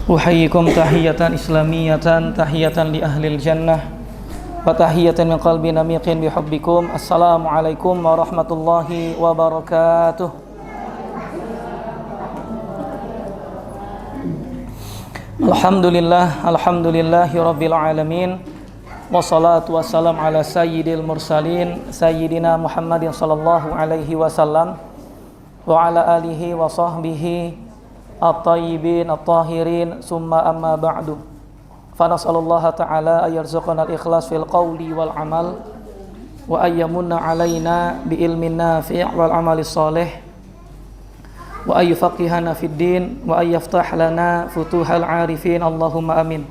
Uhayyikum tahiyatan islamiyatan tahiyatan li ahlil jannah wa tahiyatan min qalbin amiqin bihubbikum. Assalamualaikum warahmatullahi wabarakatuh. Alhamdulillahi rabbil alamin. Wassalatu wassalam ala sayyidil mursalin sayyidina Muhammadin sallallahu alaihi wasallam wa ala alihi wa sahbihi at-tayyibin at-tahirin summa amma ba'du. Fa nasallallahu ta'ala ayarzuqana al-ikhlas fil qawli wal amal wa ayyamunna alaina bi ilmin nafi' wal amali shalih wa ayyufaqihana fid din wa ayyaftah lana futuhal arifin. Allahumma amin.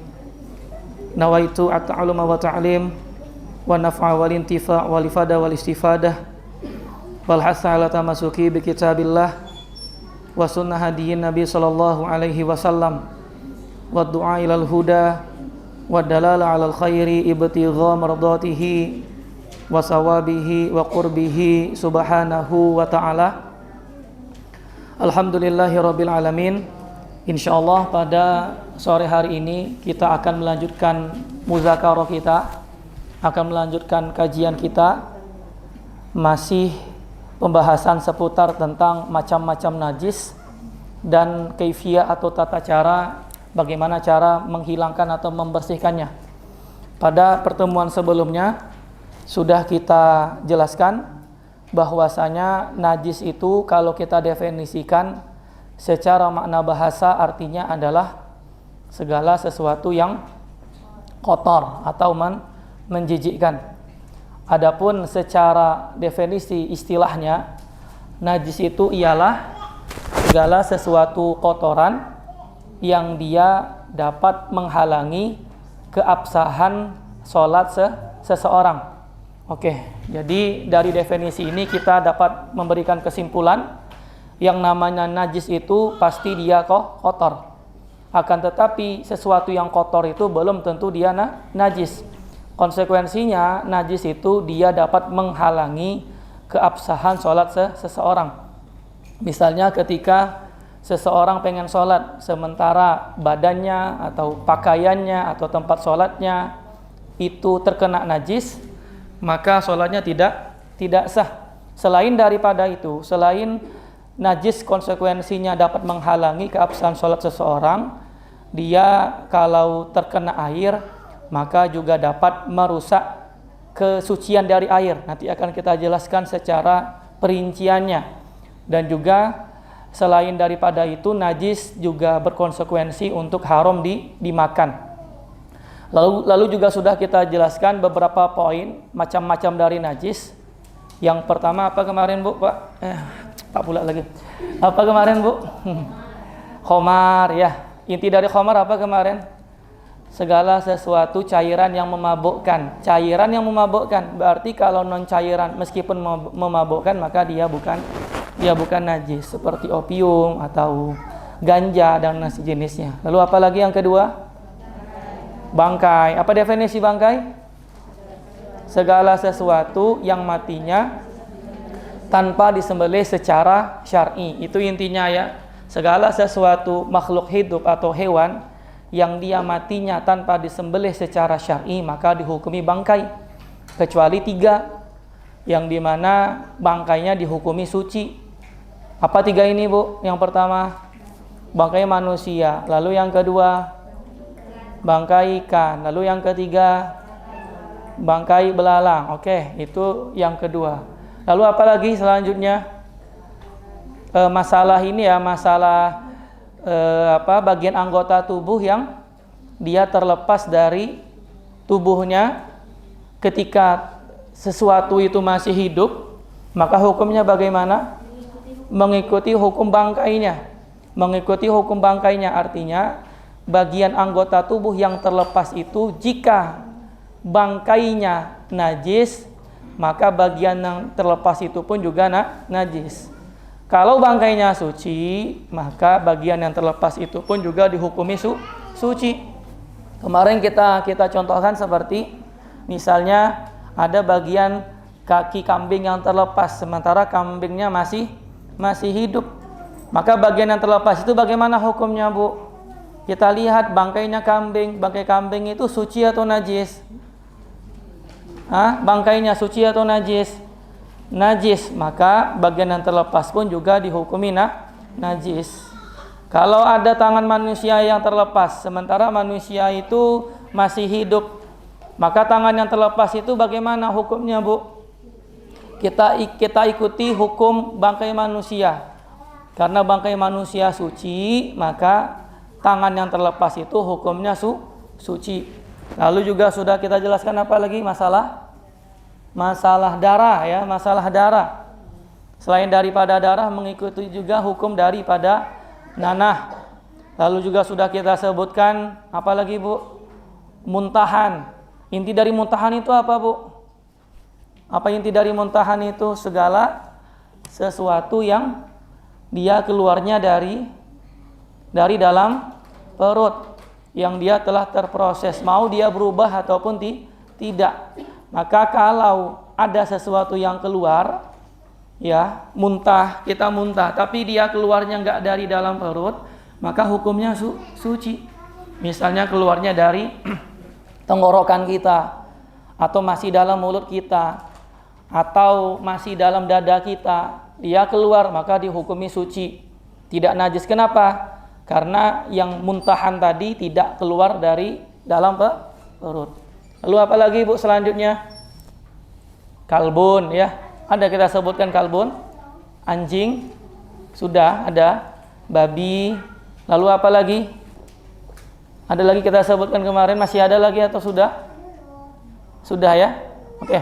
Nawaitu at-ta'alluma wa ta'lim wa naf'a wal intifa' wal ifada wal istifadah wal hasa ala tamasuki bi kitabillah wa sunnah hadiyin Nabi sallallahu alaihi wasallam wa du'a ilal huda wa dalala alal khairi ibtigha mardatihi wa sawabihi wa qurbihi subhanahu wa ta'ala. Alhamdulillahi rabbil alamin. Insyaallah pada sore hari ini kita akan melanjutkan muzakarah kita, akan melanjutkan kajian kita, masih pembahasan seputar tentang macam-macam najis dan kaifiyah atau tata cara bagaimana cara menghilangkan atau membersihkannya. Pada pertemuan sebelumnya sudah kita jelaskan bahwasanya najis itu kalau kita definisikan secara makna bahasa artinya adalah segala sesuatu yang kotor atau menjijikkan. Adapun secara definisi istilahnya, najis itu ialah segala sesuatu kotoran yang dia dapat menghalangi keabsahan sholat seseorang. Oke, jadi dari definisi ini kita dapat memberikan kesimpulan yang namanya najis itu pasti dia kotor. Akan tetapi sesuatu yang kotor itu belum tentu dia najis. Konsekuensinya najis itu dia dapat menghalangi keabsahan sholat seseorang. Misalnya ketika seseorang pengen sholat sementara badannya atau pakaiannya atau tempat sholatnya itu terkena najis, maka sholatnya tidak sah. Selain daripada itu, selain najis konsekuensinya dapat menghalangi keabsahan sholat seseorang, dia kalau terkena air maka juga dapat merusak kesucian dari air. Nanti akan kita jelaskan secara perinciannya. Dan juga selain daripada itu, najis juga berkonsekuensi untuk haram dimakan. Lalu juga sudah kita jelaskan beberapa poin macam-macam dari najis. Yang pertama apa kemarin Bu? Pak pula lagi. Apa kemarin Bu? Khamar ya. Inti dari khamar apa kemarin? Segala sesuatu cairan yang memabukkan. Cairan yang memabukkan berarti kalau non cairan meskipun memabukkan maka dia bukan najis, seperti opium atau ganja dan sejenisnya. Lalu apa lagi yang kedua? Bangkai. Apa definisi bangkai? Segala sesuatu yang matinya tanpa disembelih secara syar'i. Itu intinya ya. Segala sesuatu makhluk hidup atau hewan yang dia matinya tanpa disembelih secara syar'i maka dihukumi bangkai, kecuali 3 yang dimana bangkainya dihukumi suci. Apa 3 ini Bu? Yang pertama bangkai manusia, lalu yang kedua bangkai ikan, lalu yang ketiga bangkai belalang. Oke, itu yang kedua. Lalu apa lagi selanjutnya? Masalah ini ya, masalah bagian anggota tubuh yang dia terlepas dari tubuhnya ketika sesuatu itu masih hidup, maka hukumnya bagaimana? Mengikuti hukum bangkainya. Mengikuti hukum bangkainya artinya bagian anggota tubuh yang terlepas itu jika bangkainya najis, maka bagian yang terlepas itu pun juga najis. Kalau bangkainya suci, maka bagian yang terlepas itu pun juga dihukumi suci. Kemarin kita contohkan seperti misalnya ada bagian kaki kambing yang terlepas sementara kambingnya masih hidup. Maka bagian yang terlepas itu bagaimana hukumnya, Bu? Kita lihat bangkainya kambing. Bangkai kambing itu suci atau najis? Bangkainya suci atau najis? Najis. Maka bagian yang terlepas pun juga dihukumi najis. Kalau ada tangan manusia yang terlepas, sementara manusia itu masih hidup, maka tangan yang terlepas itu bagaimana hukumnya, Bu? Kita ikuti hukum bangkai manusia. Karena bangkai manusia suci, maka tangan yang terlepas itu hukumnya suci. Lalu juga sudah kita jelaskan apa lagi masalah darah ya, masalah darah. Selain daripada darah mengikuti juga hukum daripada nanah. Lalu juga sudah kita sebutkan apa lagi, Bu? Muntahan. Inti dari muntahan itu apa, Bu? Apa inti dari muntahan itu? Segala sesuatu yang dia keluarnya dari dalam perut, yang dia telah terproses, mau dia berubah ataupun tidak. Maka kalau ada sesuatu yang keluar, ya, kita muntah, tapi dia keluarnya enggak dari dalam perut, maka hukumnya suci. Misalnya keluarnya dari tenggorokan kita, atau masih dalam mulut kita, atau masih dalam dada kita, dia keluar, maka dihukumi suci, tidak najis. Kenapa? Karena yang muntahan tadi tidak keluar dari dalam perut. Lalu apa lagi, Bu, selanjutnya? Kalbun, ya. Ada kita sebutkan kalbun, anjing, sudah ada, babi, lalu apa lagi? Ada lagi kita sebutkan kemarin, masih ada lagi atau sudah? Sudah ya? Oke.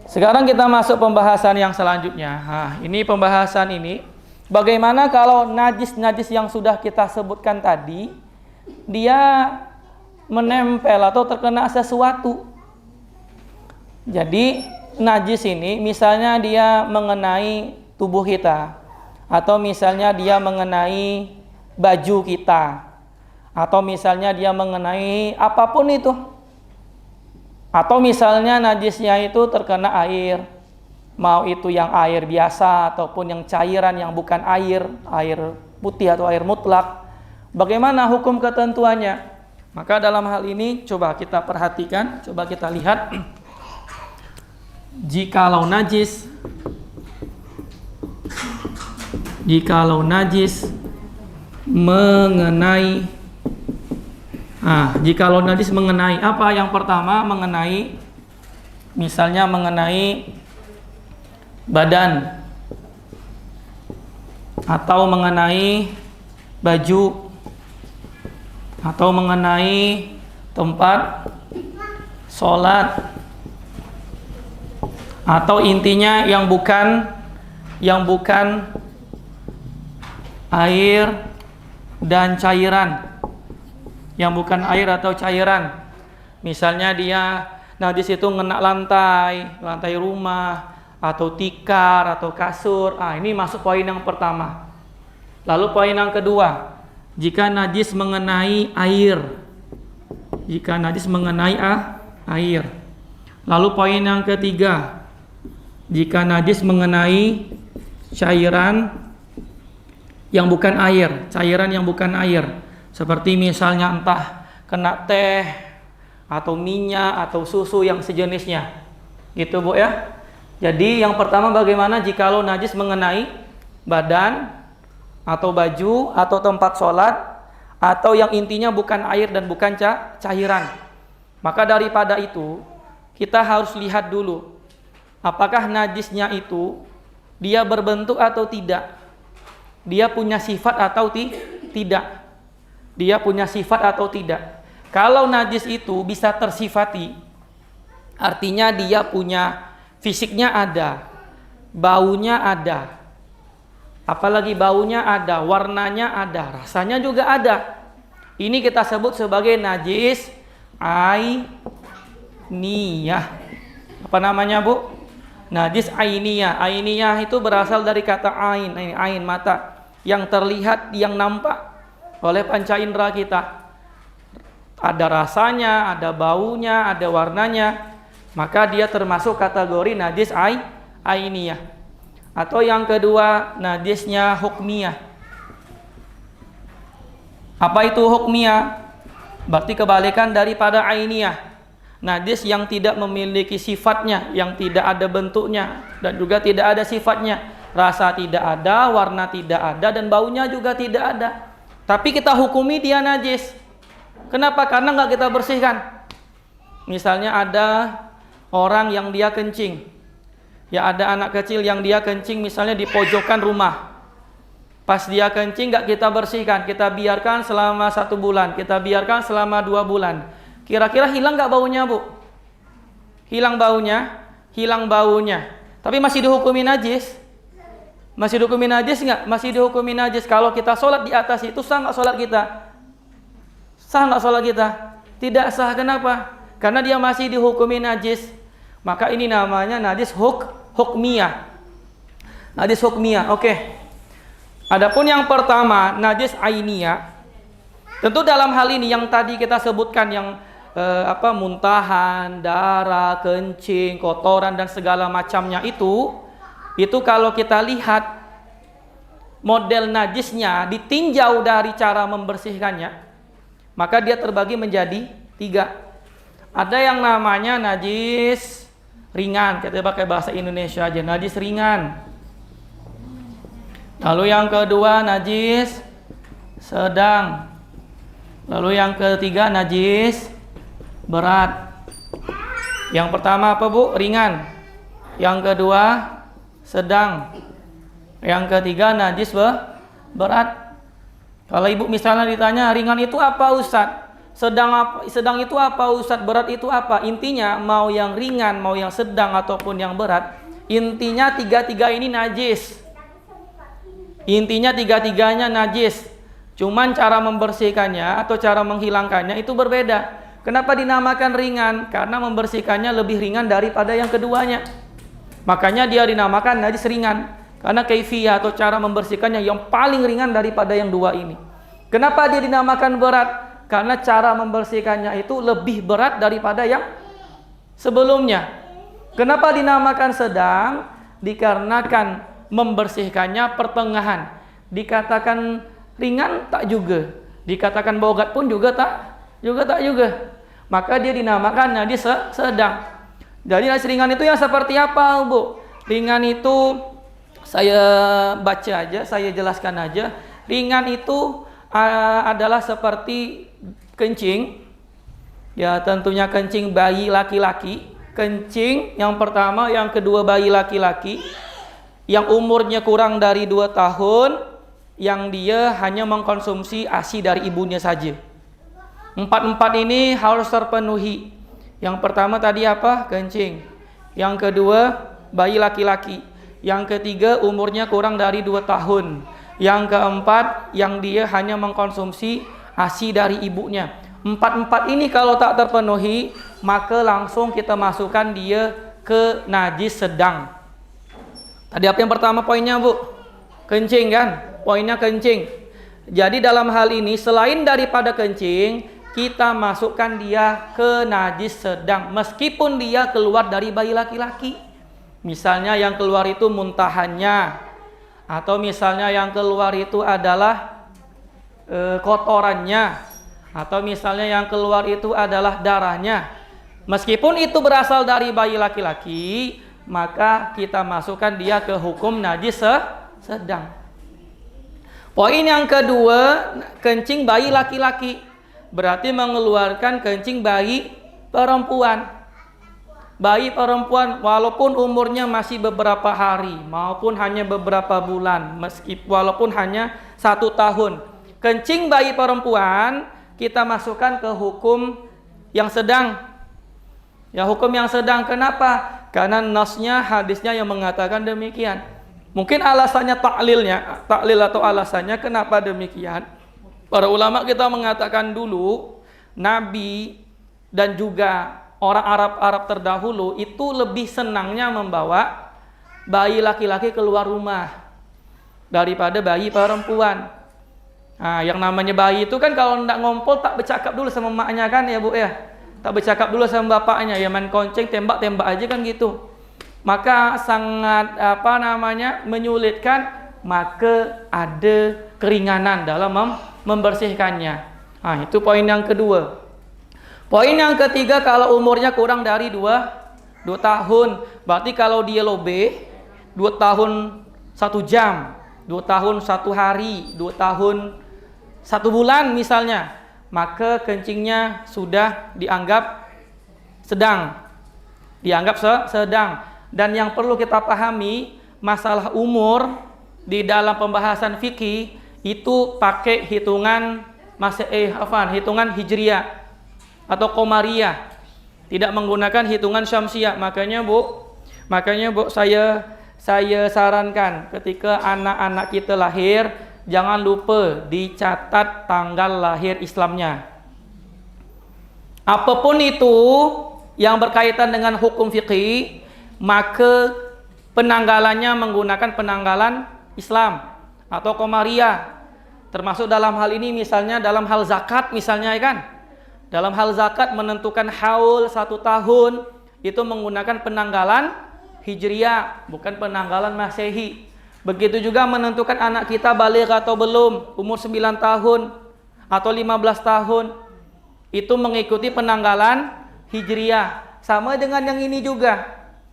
Sekarang kita masuk pembahasan yang selanjutnya. Ini pembahasan ini, bagaimana kalau najis-najis yang sudah kita sebutkan tadi, dia menempel atau terkena sesuatu. Jadi najis ini misalnya dia mengenai tubuh kita, atau misalnya dia mengenai baju kita, atau misalnya dia mengenai apapun itu, atau misalnya najisnya itu terkena air, mau itu yang air biasa ataupun yang cairan yang bukan air putih atau air mutlak. Bagaimana hukum ketentuannya? Maka dalam hal ini coba kita perhatikan, coba kita lihat. Jikalau najis mengenai jikalau najis mengenai apa? Yang pertama mengenai, misalnya mengenai badan, atau mengenai baju, atau mengenai tempat sholat, atau intinya yang bukan air dan cairan, yang bukan air atau cairan. Misalnya dia najis itu ngena lantai rumah, atau tikar, atau kasur. Ini masuk poin yang pertama. Lalu poin yang kedua, jika najis mengenai air. Lalu poin yang ketiga, jika najis mengenai cairan yang bukan air, seperti misalnya entah kena teh atau minyak atau susu yang sejenisnya, gitu, Bu, ya. Jadi yang pertama bagaimana jikalau najis mengenai badan atau baju atau tempat sholat, atau yang intinya bukan air dan bukan cairan. Maka daripada itu kita harus lihat dulu, apakah najisnya itu dia berbentuk atau tidak, dia punya sifat atau tidak. Kalau najis itu bisa tersifati, artinya dia punya fisiknya ada, baunya ada, apalagi baunya ada, warnanya ada, rasanya juga ada. Ini kita sebut sebagai najis ainiyah. Apa namanya, Bu? Najis ainiyah. Ainiyah itu berasal dari kata ain, ain mata, yang terlihat, yang nampak oleh panca indera kita. Ada rasanya, ada baunya, ada warnanya, maka dia termasuk kategori najis ainiyah. Atau yang kedua, najisnya hukmiyah. Apa itu hukmiyah? Berarti kebalikan daripada ainiyah. Najis yang tidak memiliki sifatnya, yang tidak ada bentuknya dan juga tidak ada sifatnya. Rasa tidak ada, warna tidak ada, dan baunya juga tidak ada. Tapi kita hukumi dia najis. Kenapa? Karena nggak kita bersihkan. Misalnya ada orang yang dia kencing. Ya, ada anak kecil yang dia kencing misalnya di pojokan rumah. Pas dia kencing nggak kita bersihkan, kita biarkan selama 1 bulan, kita biarkan selama 2 bulan. Kira-kira hilang nggak baunya, Bu? Hilang baunya? Hilang baunya. Tapi masih dihukumi najis? Masih dihukumi najis nggak? Masih dihukumi najis. Kalau kita sholat di atas itu sah nggak sholat kita? Sah nggak sholat kita? Tidak sah. Kenapa? Karena dia masih dihukumi najis. Maka ini namanya najis hukmiyah. Najis hukmiyah. Oke. Adapun yang pertama, najis ainiyah. Tentu dalam hal ini yang tadi kita sebutkan yang muntahan, darah, kencing, kotoran dan segala macamnya itu kalau kita lihat model najisnya ditinjau dari cara membersihkannya, maka dia terbagi menjadi 3. Ada yang namanya najis ringan, kita pakai bahasa Indonesia aja, najis ringan. Lalu yang kedua najis sedang. Lalu yang ketiga najis berat. Yang pertama apa, Bu? Ringan. Yang kedua sedang. Yang ketiga najis berat. Kalau Ibu misalnya ditanya ringan itu apa, Ustadz? Sedang itu apa, Ustadz? Berat itu apa? Intinya mau yang ringan, mau yang sedang ataupun yang berat, intinya 3-3 ini najis. Intinya 3-3-nya najis. Cuman cara membersihkannya atau cara menghilangkannya itu berbeda. Kenapa dinamakan ringan? Karena membersihkannya lebih ringan daripada yang keduanya. Makanya dia dinamakan najis ringan. Karena kaifiyah atau cara membersihkannya yang paling ringan daripada yang 2 ini. Kenapa dia dinamakan berat? Karena cara membersihkannya itu lebih berat daripada yang sebelumnya. Kenapa dinamakan sedang? Dikarenakan membersihkannya pertengahan. Dikatakan ringan tak juga, dikatakan bogat pun juga tak juga. Maka dia dinamakan najis sedang. Jadi najis ringan itu yang seperti apa, Bu? Ringan itu saya baca aja, saya jelaskan aja. Ringan itu adalah seperti kencing. Ya, tentunya kencing bayi laki-laki. Kencing yang pertama, yang kedua bayi laki-laki yang umurnya kurang dari 2 tahun, yang dia hanya mengkonsumsi ASI dari ibunya saja. 4 ini harus terpenuhi. Yang pertama tadi apa? Kencing. Yang kedua bayi laki-laki. Yang ketiga umurnya kurang dari 2 tahun. Yang keempat yang dia hanya mengkonsumsi ASI dari ibunya. 4 ini kalau tak terpenuhi, maka langsung kita masukkan dia ke najis sedang. Tadi apa yang pertama poinnya, Bu? Kencing kan? Poinnya kencing. Jadi dalam hal ini selain daripada kencing, kita masukkan dia ke najis sedang meskipun dia keluar dari bayi laki-laki. Misalnya yang keluar itu muntahannya, atau misalnya yang keluar itu adalah kotorannya, atau misalnya yang keluar itu adalah darahnya. Meskipun itu berasal dari bayi laki-laki, maka kita masukkan dia ke hukum najis sedang. Poin yang kedua, kencing bayi laki-laki berarti mengeluarkan kencing bayi perempuan. Bayi perempuan walaupun umurnya masih beberapa hari maupun hanya beberapa bulan, walaupun hanya 1 tahun, kencing bayi perempuan kita masukkan ke hukum yang sedang. Ya, hukum yang sedang. Kenapa? Karena nasnya, hadisnya yang mengatakan demikian. Mungkin alasannya taklil atau alasannya kenapa demikian. Para ulama kita mengatakan dulu Nabi dan juga orang Arab terdahulu itu lebih senangnya membawa bayi laki-laki keluar rumah daripada bayi perempuan. Nah, yang namanya bayi itu kan kalau tidak ngompol tak bercakap dulu sama maknya kan ya, Bu ya. Tak bercakap dulu sama bapaknya, ya main konceng tembak-tembak aja kan gitu. Maka sangat menyulitkan maka ada keringanan dalam membersihkannya. Nah, itu poin yang kedua. Poin yang ketiga, kalau umurnya kurang dari 2 tahun, berarti kalau dia lebih 2 tahun 1 jam, 2 tahun 1 hari, 2 tahun 1 bulan misalnya, maka kencingnya sudah dianggap sedang. Dan yang perlu kita pahami, masalah umur di dalam pembahasan fikih itu pakai hitungan hitungan hijriyah atau qamariyah, tidak menggunakan hitungan syamsiyah. Makanya Bu, saya sarankan ketika anak-anak kita lahir, jangan lupa dicatat tanggal lahir Islamnya. Apapun itu yang berkaitan dengan hukum fikih, maka penanggalannya menggunakan penanggalan Islam atau qamariyah. Termasuk dalam hal ini misalnya dalam hal zakat misalnya, ya kan? Dalam hal zakat menentukan haul 1 tahun itu menggunakan penanggalan hijriyah, bukan penanggalan masehi. Begitu juga menentukan anak kita baligh atau belum, umur 9 tahun atau 15 tahun, itu mengikuti penanggalan hijriyah. Sama dengan yang ini juga.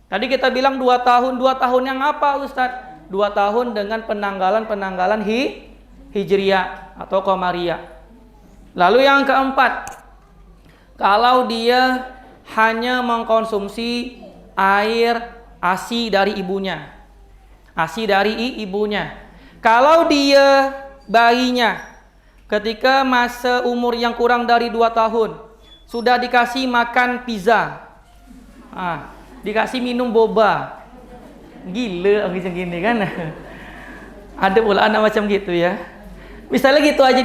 Tadi kita bilang 2 tahun. 2 tahun yang apa, Ustadz? 2 tahun dengan penanggalan hijriyah atau qamariyah. Lalu yang keempat, kalau dia hanya mengkonsumsi air ASI dari ibunya. Kalau dia bayinya ketika masa umur yang kurang dari 2 tahun sudah dikasih makan pizza, dikasih minum boba, gila macam gini kan. Ada pula anak macam gitu ya. Misalnya gitu aja,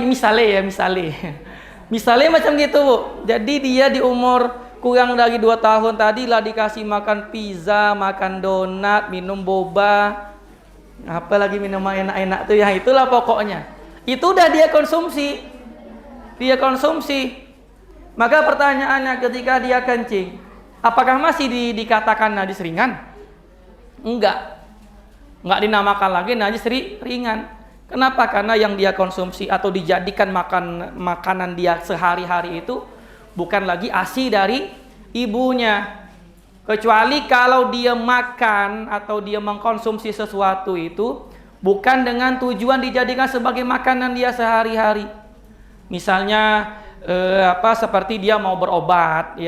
misalnya macam gitu Bu. Jadi dia di umur kurang dari 2 tahun tadi lah dikasih makan pizza, makan donat, minum boba, apalagi minuman enak-enak tuh ya, itulah pokoknya. Itu udah dia konsumsi. Maka pertanyaannya, ketika dia kencing, apakah masih dikatakan najis ringan? Enggak dinamakan lagi najis ringan. Kenapa? Karena yang dia konsumsi atau dijadikan makanan dia sehari-hari itu bukan lagi ASI dari ibunya. Kecuali kalau dia makan atau dia mengkonsumsi sesuatu itu bukan dengan tujuan dijadikan sebagai makanan dia sehari-hari. Misalnya seperti dia mau berobat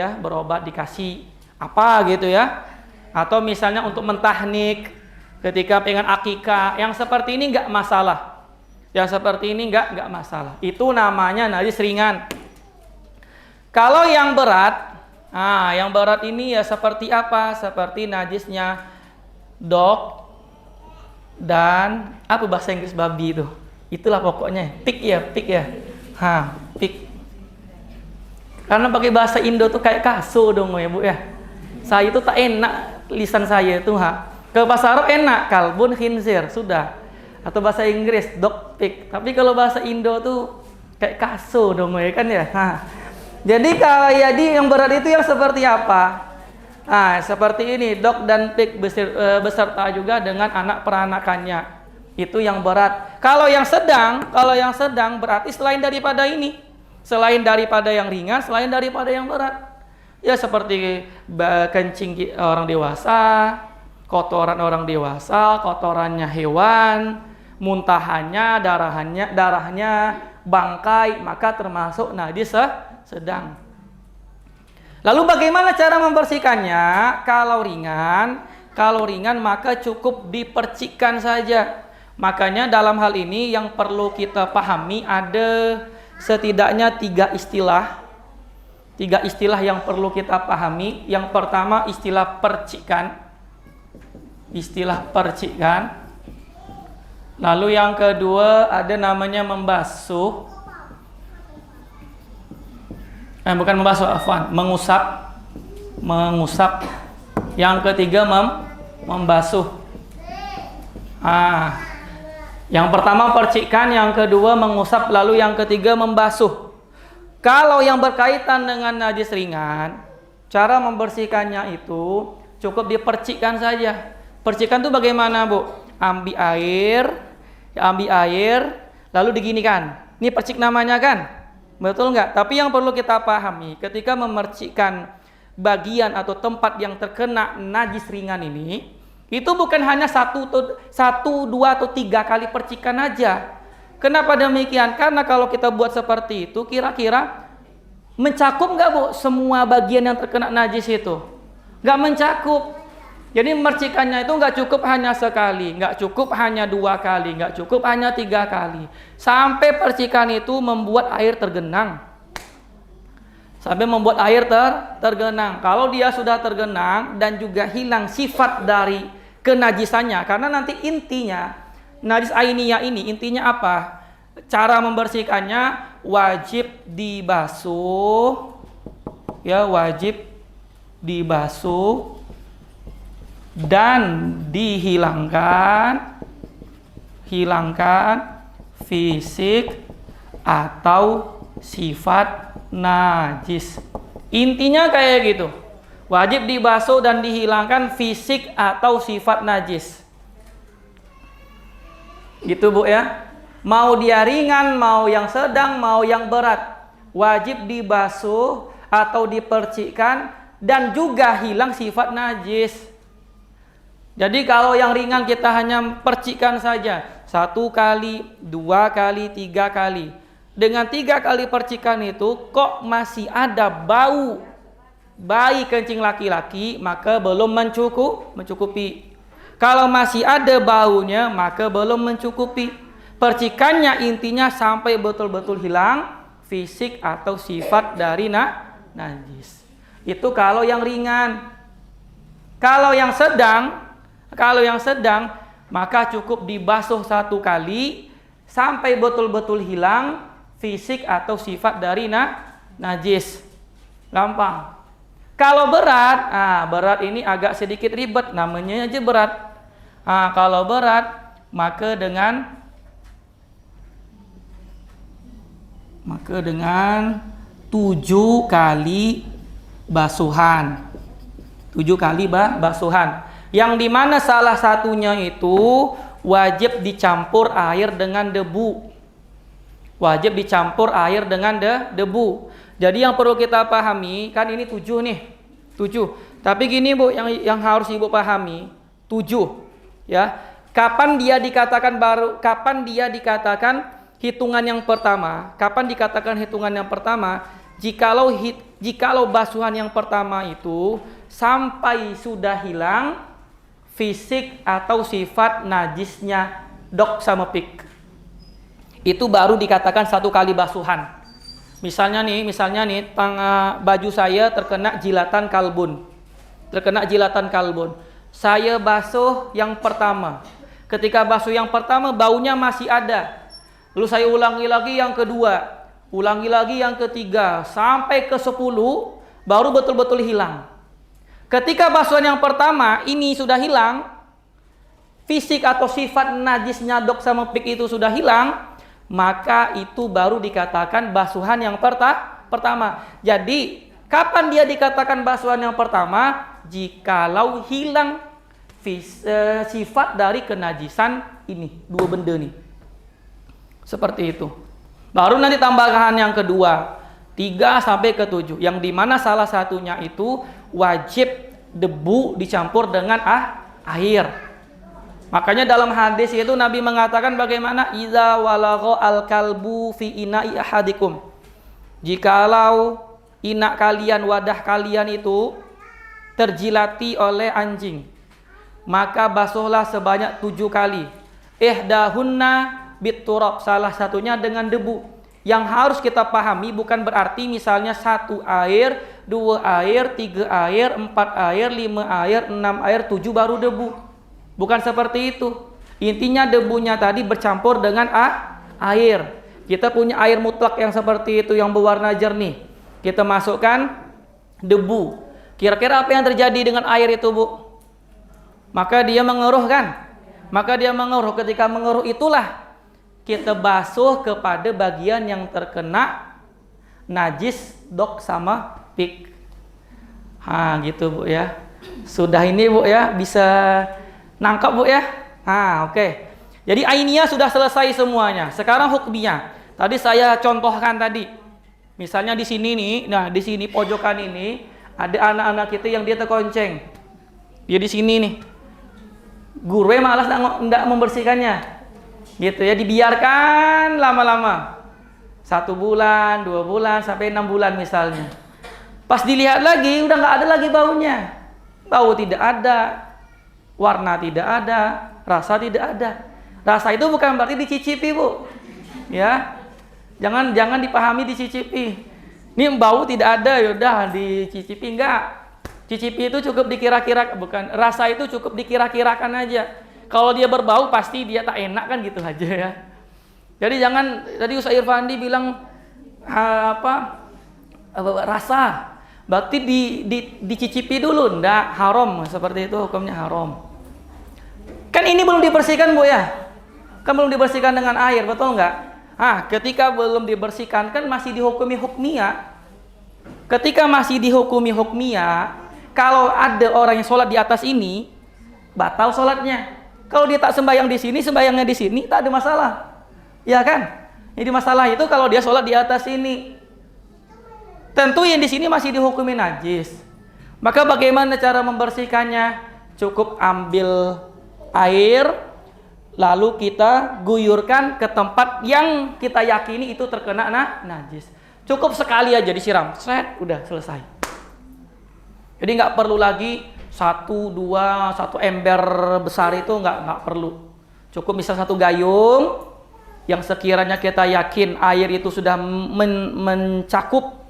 dikasih apa gitu ya. Atau misalnya untuk mentahnik ketika pengen akikah, yang seperti ini enggak masalah. Itu namanya najis ringan. Kalau yang berat, ini ya seperti apa? Seperti najisnya dog dan apa bahasa Inggris babi itu? Itulah pokoknya. Pig ya. Pig. Karena pakai bahasa Indo tuh kayak kaso dong ya Bu ya. Saya itu tak enak lisan saya itu Ke bahasa Arab enak, kalbun khinzir, sudah. Atau bahasa Inggris, dog, pig. Tapi kalau bahasa Indo tuh kayak kaso dong ya kan ya. Jadi yang berat itu yang seperti apa? Seperti ini, dog dan pig beserta juga dengan anak peranakannya. Itu yang berat. Kalau yang sedang berarti selain daripada ini. Selain daripada yang ringan, selain daripada yang berat. Ya seperti kencing orang dewasa, kotoran orang dewasa, kotorannya hewan, muntahannya, darahnya, bangkai, maka termasuk najis sedang. Lalu bagaimana cara membersihkannya? Kalau ringan maka cukup dipercikkan saja. Makanya dalam hal ini yang perlu kita pahami ada setidaknya 3 istilah. 3 istilah yang perlu kita pahami. Yang pertama istilah percikan. Lalu yang kedua ada namanya membasuh. Bukan membasuh, mengusap. Yang ketiga membasuh. Yang pertama percikan, yang kedua mengusap, lalu yang ketiga membasuh. Kalau yang berkaitan dengan najis ringan, cara membersihkannya itu cukup dipercikkan saja. Percikan itu bagaimana Bu? Ambil air, Ambil air, lalu diginikan. Ini percik namanya kan? Betul nggak? Tapi yang perlu kita pahami, ketika memercikkan bagian atau tempat yang terkena najis ringan ini, itu bukan hanya satu, dua, atau 3 kali percikan aja. Kenapa demikian? Karena kalau kita buat seperti itu, kira-kira mencakup nggak Bu semua bagian yang terkena najis itu? Nggak mencakup. Jadi mercikannya itu nggak cukup hanya sekali, nggak cukup hanya 2 kali, nggak cukup hanya 3 kali. Sampai percikan itu membuat air tergenang. Sampai membuat air tergenang. Kalau dia sudah tergenang dan juga hilang sifat dari kenajisannya, karena nanti intinya najis ainiyah ini intinya apa? Cara membersihkannya wajib dibasuh, ya, wajib dibasuh dan hilangkan fisik atau sifat najis. Intinya kayak gitu. Wajib dibasuh dan dihilangkan fisik atau sifat najis. Gitu Bu ya. Mau dia ringan, mau yang sedang, mau yang berat, wajib dibasuh atau dipercikkan dan juga hilang sifat najis. Jadi kalau yang ringan kita hanya percikan saja 1 kali, 2 kali, 3 kali. Dengan 3 kali percikan itu kok masih ada bau bayi kencing laki-laki, maka belum mencukupi. Kalau masih ada baunya, maka belum mencukupi. Percikannya intinya sampai betul-betul hilang fisik atau sifat dari najis. Itu kalau yang ringan. Kalau yang sedang, maka cukup dibasuh 1 kali sampai betul-betul hilang fisik atau sifat dari najis. Gampang. Kalau berat, berat ini agak sedikit ribet, namanya aja berat. Kalau berat, maka dengan 7 kali basuhan. 7 kali basuhan. Yang dimana salah satunya itu wajib dicampur air dengan debu. Wajib dicampur air dengan debu. Jadi yang perlu kita pahami, kan ini 7 nih. 7. Tapi gini Bu, yang harus Ibu pahami, 7. Ya. Kapan dia dikatakan hitungan yang pertama? Kapan dikatakan hitungan yang pertama? Jikalau basuhan yang pertama itu sampai sudah hilang fisik atau sifat najisnya dok sama pik, itu baru dikatakan 1 kali basuhan. Misalnya nih, baju saya terkena jilatan kalbun. Saya basuh yang pertama. Ketika basuh yang pertama baunya masih ada. Lalu saya ulangi lagi yang kedua, ulangi lagi yang ketiga, sampai ke 10 baru betul-betul hilang. Ketika basuhan yang pertama ini sudah hilang, fisik atau sifat najisnya dok sama pik itu sudah hilang, maka itu baru dikatakan basuhan yang pertama. Jadi, kapan dia dikatakan basuhan yang pertama? Jikalau hilang sifat dari kenajisan ini, 2 benda nih. Seperti itu. Baru nanti tambahan yang kedua, 3 sampai ke 7, yang dimana salah satunya itu wajib debu dicampur dengan air. Makanya dalam hadis itu Nabi mengatakan bagaimana? Iza walagha al-kalbu fi ina'i ahadikum. Jikalau inak kalian, wadah kalian itu terjilati oleh anjing, maka basuhlah sebanyak 7 kali. Ihdahunna biturab, salah satunya dengan debu. Yang harus kita pahami bukan berarti misalnya 1 air, 2 air, 3 air, 4 air, 5 air, 6 air, 7 baru debu. Bukan seperti itu. Intinya debunya tadi bercampur dengan air. Kita punya air mutlak yang seperti itu yang berwarna jernih. Kita masukkan debu. Kira-kira apa yang terjadi dengan air itu, Bu? Maka dia mengeruh kan? Ketika mengeruh itulah kita basuh kepada bagian yang terkena najis dok sama pik. Gitu Bu ya. Sudah ini Bu ya, bisa nangkap Bu ya. Oke. Jadi ainiyah sudah selesai semuanya. Sekarang hukmiyah. Tadi saya contohkan tadi. Misalnya di sini nih, nah di sini pojokan ini ada anak-anak kita yang dia terkonceng. Dia di sini nih. Guru malas enggak membersihkannya. Gitu ya, dibiarkan lama-lama. 1 bulan, 2 bulan, sampai 6 bulan misalnya. Pas dilihat lagi, udah nggak ada lagi baunya. Bau tidak ada, warna tidak ada, rasa tidak ada. Rasa itu bukan berarti dicicipi, Bu. Ya, jangan dipahami dicicipi. Ini bau tidak ada, yaudah dicicipi, enggak. Cicipi itu cukup dikira-kira, bukan. Rasa itu cukup dikira-kirakan aja. Kalau dia berbau pasti dia tak enak kan gitu aja ya. Jadi jangan, tadi Ustaz Irfandi bilang rasa, berarti dicicipi dulu, ndak, haram, seperti itu hukumnya haram. Kan ini belum dibersihkan, Bu ya, kan belum dibersihkan dengan air, betul nggak? Ketika belum dibersihkan kan masih dihukumi hukmiyah. Ketika masih dihukumi hukmiyah, kalau ada orang yang sholat di atas ini, batal sholatnya. Kalau dia tak sembahyang di sini, sembahyangnya di sini, tak ada masalah. Ya kan? Jadi masalah itu kalau dia sholat di atas ini. Tentu yang di sini masih dihukumi najis. Maka bagaimana cara membersihkannya? Cukup ambil air, lalu kita guyurkan ke tempat yang kita yakini itu terkena najis. Cukup sekali aja disiram, udah selesai. Jadi nggak perlu lagi 1, 2, 1 ember besar itu nggak perlu. Cukup misal 1 gayung yang sekiranya kita yakin air itu sudah mencakup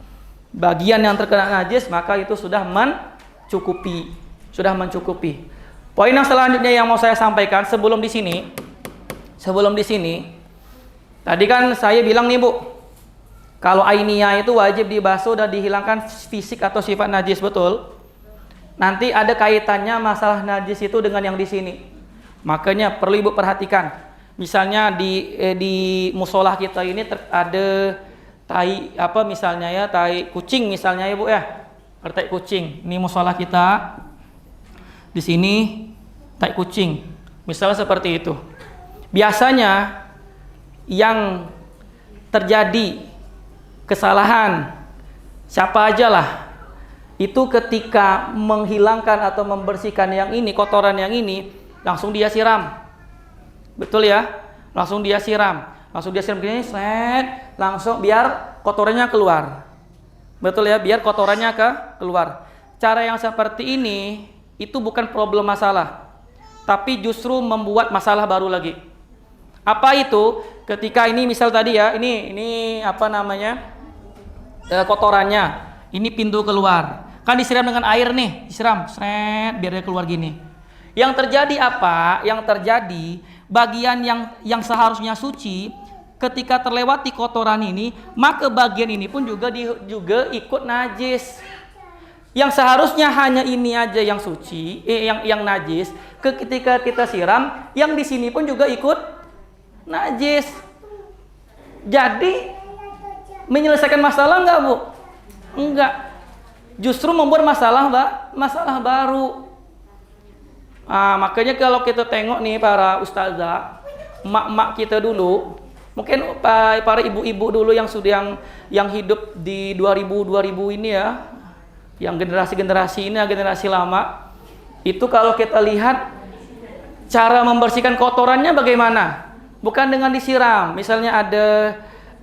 bagian yang terkena najis, maka itu sudah mencukupi. Poin yang selanjutnya yang mau saya sampaikan sebelum di sini, tadi kan saya bilang nih, Bu, kalau ainiyah itu wajib dibasuh dan dihilangkan fisik atau sifat najis, betul? Nanti ada kaitannya masalah najis itu dengan yang di sini. Makanya perlu Ibu perhatikan. Misalnya di musolah kita ini ada tai misalnya ya, tai kucing misalnya ya, Bu ya. Tai kucing. Ini musolah kita. Di sini tai kucing. Misalnya seperti itu. Biasanya yang terjadi kesalahan siapa aja lah, itu ketika menghilangkan atau membersihkan yang ini, kotoran yang ini, langsung dia siram. Betul ya? Langsung dia siram gini, langsung biar kotorannya keluar. Betul ya? Biar kotorannya keluar. Cara yang seperti ini itu bukan problem masalah, tapi justru membuat masalah baru lagi. Apa itu? Ketika ini misal tadi ya, ini kotorannya, ini pintu keluar. Kan disiram dengan air nih, disiram, biar dia keluar gini. Yang terjadi apa? Yang terjadi bagian yang seharusnya suci ketika terlewati kotoran ini, maka bagian ini pun juga ikut najis. Yang seharusnya hanya ini aja yang suci, yang najis, ketika kita siram, yang di sini pun juga ikut najis. Jadi menyelesaikan masalah enggak, Bu? Enggak. Justru membuat masalah baru. Makanya kalau kita tengok nih para ustazah, mak-mak kita dulu, mungkin para ibu-ibu dulu yang hidup di 2000 ini ya, yang generasi ini, generasi lama, itu kalau kita lihat cara membersihkan kotorannya bagaimana? Bukan dengan disiram. Misalnya ada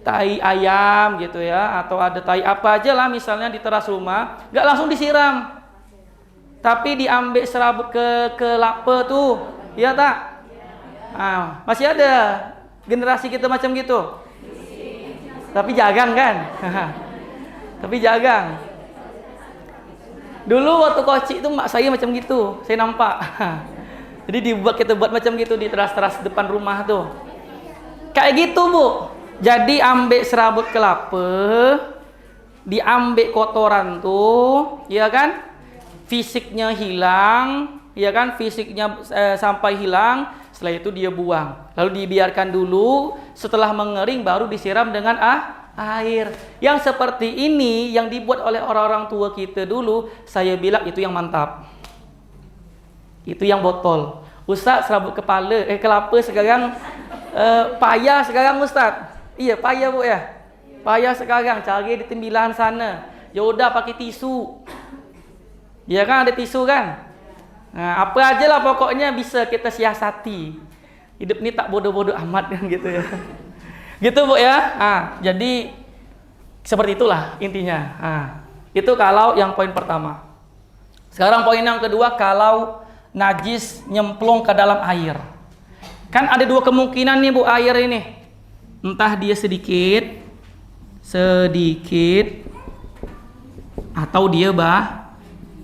tai ayam gitu ya, atau ada tai apa aja lah misalnya di teras rumah, nggak langsung disiram. Tapi diambil serabut ke lape tuh, ya tak? Masih ada generasi kita macam gitu. Tapi jagang kan? Tapi jagang. Dulu waktu kecil itu mak saya macam gitu, saya nampak. Jadi kita buat macam gitu di teras-teras depan rumah tuh. Kayak gitu, Bu. Jadi ambil serabut kelapa, diambil kotoran tuh, ya kan? Fisiknya hilang, ya kan? Fisiknya sampai hilang, setelah itu dia buang. Lalu dibiarkan dulu, setelah mengering baru disiram dengan air. Yang seperti ini yang dibuat oleh orang-orang tua kita dulu, saya bilang itu yang mantap. Itu yang botol. Ustaz serabut kepala, kelapa sekarang payah sekarang Ustaz. Iya, payah bu ya. Payah sekarang, cari di tembilahan sana. Ya udah pakai tisu. Ya kan, ada tisu kan? Nah, apa aja lah pokoknya bisa kita siasati. Hidup ini tak bodoh-bodoh amat kan gitu ya. Gitu bu ya. Jadi seperti itulah intinya. Itu kalau yang poin pertama. Sekarang poin yang kedua, kalau najis nyemplung ke dalam air. Kan ada dua kemungkinan nih bu air ini. Entah dia sedikit atau dia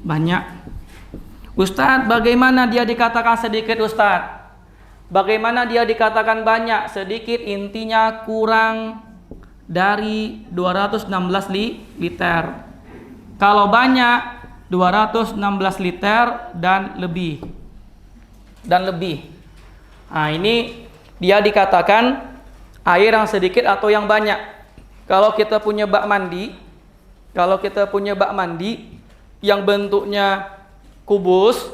banyak. Ustadz, bagaimana dia dikatakan sedikit Ustadz? Bagaimana dia dikatakan banyak? Sedikit intinya kurang dari 216 liter. Kalau banyak 216 liter dan lebih. Nah, ini dia dikatakan air yang sedikit atau yang banyak. Kalau kita punya bak mandi yang bentuknya kubus,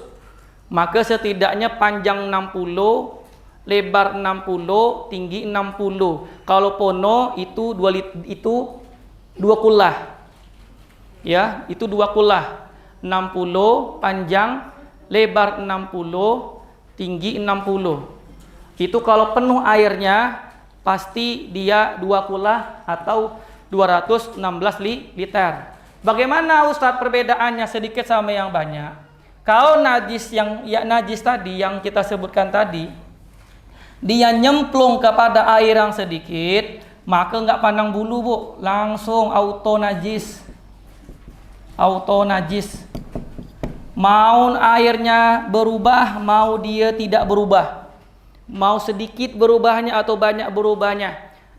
maka setidaknya panjang 60, lebar 60, tinggi 60. Kalau pono itu 2 kullah. Ya, itu 2 kullah. 60 panjang, lebar 60, tinggi 60. Itu kalau penuh airnya pasti dia 2 kullah atau 216 liter. Bagaimana Ustadz perbedaannya sedikit sama yang banyak? Kalau najis tadi yang kita sebutkan tadi, dia nyemplung kepada air yang sedikit, maka nggak pandang bulu bu, langsung auto najis. Mau airnya berubah, mau dia tidak berubah, mau sedikit berubahnya atau banyak berubahnya.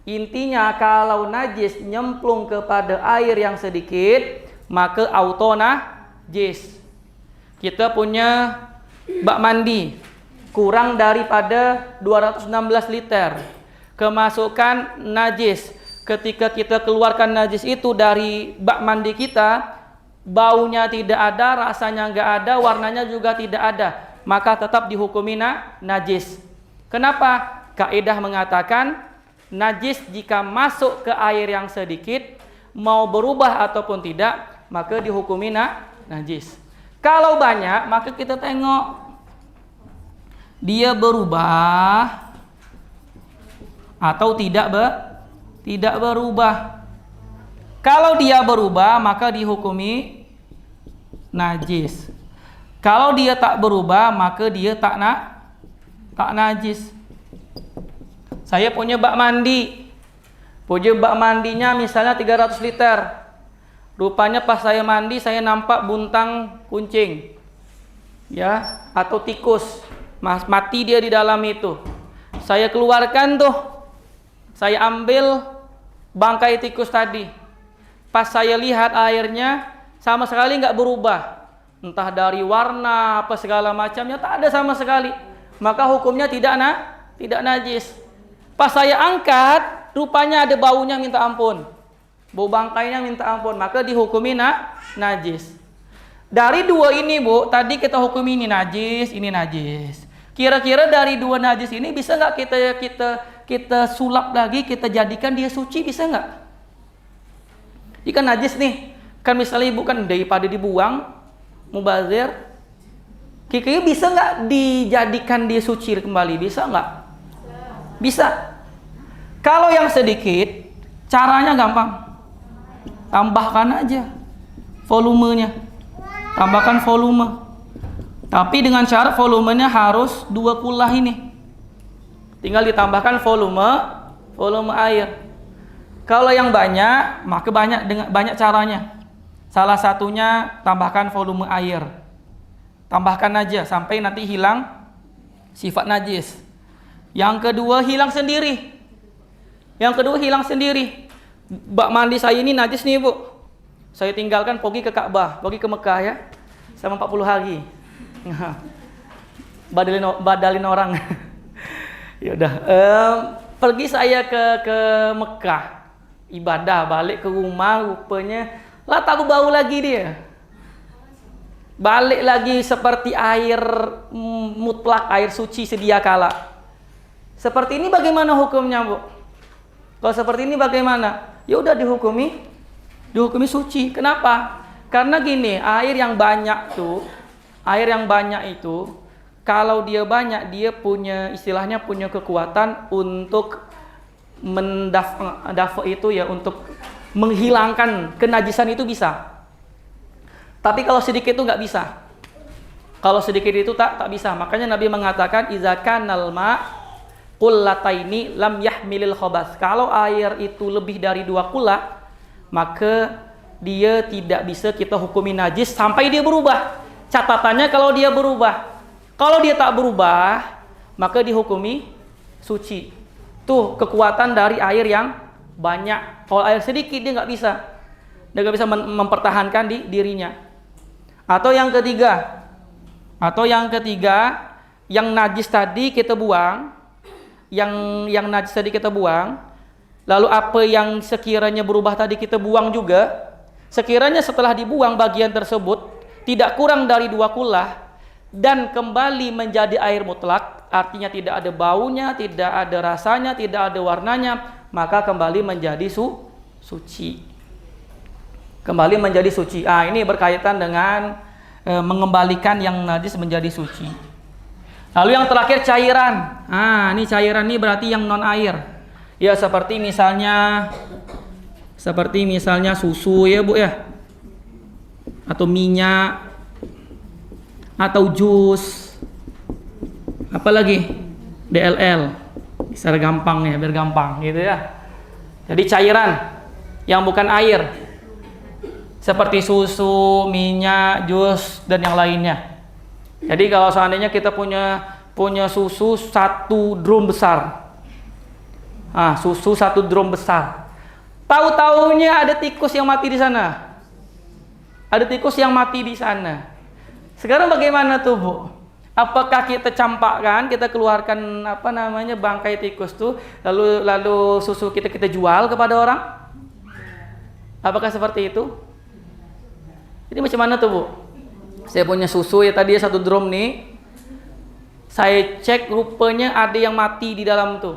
Intinya kalau najis nyemplung kepada air yang sedikit, maka auto najis. Kita punya bak mandi kurang daripada 216 liter. Kemasukan najis. Ketika kita keluarkan najis itu dari bak mandi kita, baunya tidak ada, rasanya nggak ada, warnanya juga tidak ada, maka tetap dihukumi najis. Kenapa? Kaidah mengatakan najis jika masuk ke air yang sedikit, mau berubah ataupun tidak, maka dihukumi najis. Kalau banyak, maka kita tengok dia berubah atau tidak berubah. Kalau dia berubah, maka dihukumi najis. Kalau dia tak berubah, maka dia tak najis. Saya punya bak mandi. Bak mandinya misalnya 300 liter. Rupanya pas saya mandi, saya nampak buntang kucing. Ya, atau tikus. Mati dia di dalam itu. Saya keluarkan tuh. Saya ambil bangkai tikus tadi. Pas saya lihat airnya sama sekali nggak berubah. Entah dari warna apa segala macamnya, tak ada sama sekali. Maka hukumnya tidak najis. Pas saya angkat, rupanya ada baunya minta ampun. Bau bangkainya minta ampun, maka dihukumi najis. Dari dua ini bu, tadi kita hukumi ini najis. Kira-kira dari dua najis ini bisa nggak kita sulap lagi, kita jadikan dia suci, bisa nggak? Jika najis nih, kan misalnya ibu kan daripada dibuang, mubazir, kira-kira bisa nggak dijadikan dia suci kembali? Bisa nggak? Bisa. Kalau yang sedikit, caranya gampang. Tambahkan aja volumenya. Tambahkan volume. Tapi dengan syarat volumenya harus 2 kullah ini. Tinggal ditambahkan volume air. Kalau yang banyak, maka banyak caranya. Salah satunya tambahkan volume air. Tambahkan aja sampai nanti hilang sifat najis. Yang kedua hilang sendiri. Bak mandi saya ini najis nih bu. Saya tinggalkan pergi ke Ka'bah, pergi ke Mekah ya, sama 40 hari. Badalin orang. Ya udah. Pergi saya ke Mekah, ibadah, balik ke rumah, rupanya lah tahu bau lagi dia. balik lagi seperti air mutlak, air suci sedia kala. Seperti ini bagaimana hukumnya, Bu? Kalau seperti ini bagaimana? Ya udah dihukumi suci. Kenapa? Karena gini, air yang banyak itu kalau dia banyak, dia punya istilahnya punya kekuatan untuk mendafa itu ya, untuk menghilangkan kenajisan itu bisa. Tapi kalau sedikit itu nggak bisa. Kalau sedikit itu tak bisa. Makanya Nabi mengatakan iza kanal ma qullataini lam yahmilil khabas. Kalau air itu lebih dari 2 qullah, maka dia tidak bisa kita hukumi najis sampai dia berubah. Catatannya kalau dia berubah. Kalau dia tak berubah, maka dihukumi suci. Tuh kekuatan dari air yang banyak. Kalau air sedikit dia nggak bisa. Dia nggak bisa mempertahankan dirinya. Atau yang ketiga, yang najis tadi kita buang, yang najis tadi kita buang, lalu apa yang sekiranya berubah tadi kita buang juga. Sekiranya setelah dibuang bagian tersebut tidak kurang dari 2 qullah dan kembali menjadi air mutlak, artinya tidak ada baunya, tidak ada rasanya, tidak ada warnanya, maka kembali menjadi suci. Kembali menjadi suci. Ini berkaitan dengan mengembalikan yang najis menjadi suci. Lalu yang terakhir cairan. Ini cairan ini berarti yang non air. Ya seperti misalnya susu ya Bu ya. Atau minyak atau jus. Apalagi DLL. Secara gampang ya, biar gampang gitu ya. Jadi cairan yang bukan air. Seperti susu, minyak, jus dan yang lainnya. Jadi kalau seandainya kita punya susu 1 drum besar. Susu 1 drum besar. Tahu-taunya ada tikus yang mati di sana. Sekarang bagaimana tuh, Bu? Apakah kita campakkan, kita keluarkan bangkai tikus tuh, lalu susu kita jual kepada orang? Apakah seperti itu? Jadi macam mana tuh, Bu? Saya punya susu ya tadi 1 drum nih. Saya cek rupanya ada yang mati di dalam tuh.